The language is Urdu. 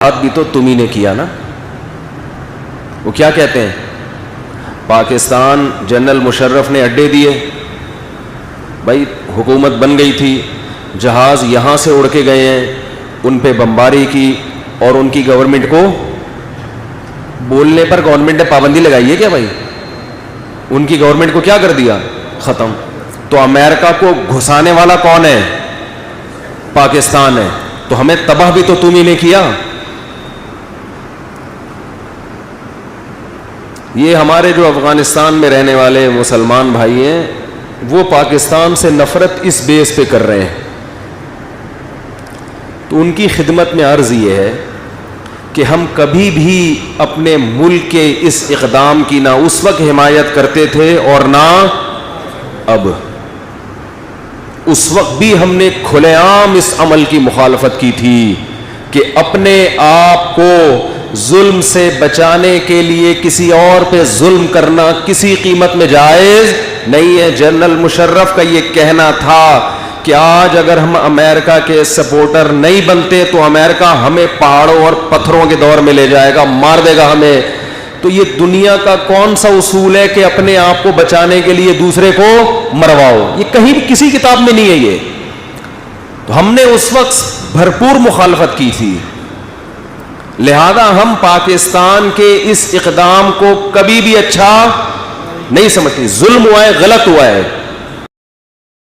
بھی تو تم ہی نے کیا نا. وہ کیا کہتے ہیں, پاکستان جنرل مشرف نے اڈے دیے, بھائی حکومت بن گئی تھی, جہاز یہاں سے اڑ کے گئے ہیں, ان پہ بمباری کی, اور ان کی گورنمنٹ کو بولنے پر گورنمنٹ نے پابندی لگائی ہے کیا بھائی؟ ان کی گورنمنٹ کو کیا کر دیا, ختم. تو امریکہ کو گھسانے والا کون ہے؟ پاکستان ہے. تو ہمیں تباہ بھی تو تم ہی نے کیا. یہ ہمارے جو افغانستان میں رہنے والے مسلمان بھائی ہیں, وہ پاکستان سے نفرت اس بیس پہ کر رہے ہیں. تو ان کی خدمت میں عرض یہ ہے کہ ہم کبھی بھی اپنے ملک کے اس اقدام کی نہ اس وقت حمایت کرتے تھے اور نہ اب. اس وقت بھی ہم نے کھلے عام اس عمل کی مخالفت کی تھی کہ اپنے آپ کو ظلم سے بچانے کے لیے کسی اور پہ ظلم کرنا کسی قیمت میں جائز نہیں ہے. جنرل مشرف کا یہ کہنا تھا کہ آج اگر ہم امریکہ کے سپورٹر نہیں بنتے تو امریکہ ہمیں پہاڑوں اور پتھروں کے دور میں لے جائے گا, مار دے گا ہمیں. تو یہ دنیا کا کون سا اصول ہے کہ اپنے آپ کو بچانے کے لیے دوسرے کو مرواؤ؟ یہ کہیں بھی کسی کتاب میں نہیں ہے. یہ تو ہم نے اس وقت بھرپور مخالفت کی تھی. لہذا ہم پاکستان کے اس اقدام کو کبھی بھی اچھا نہیں سمجھتے. ظلم ہوا ہے, غلط ہوا ہے,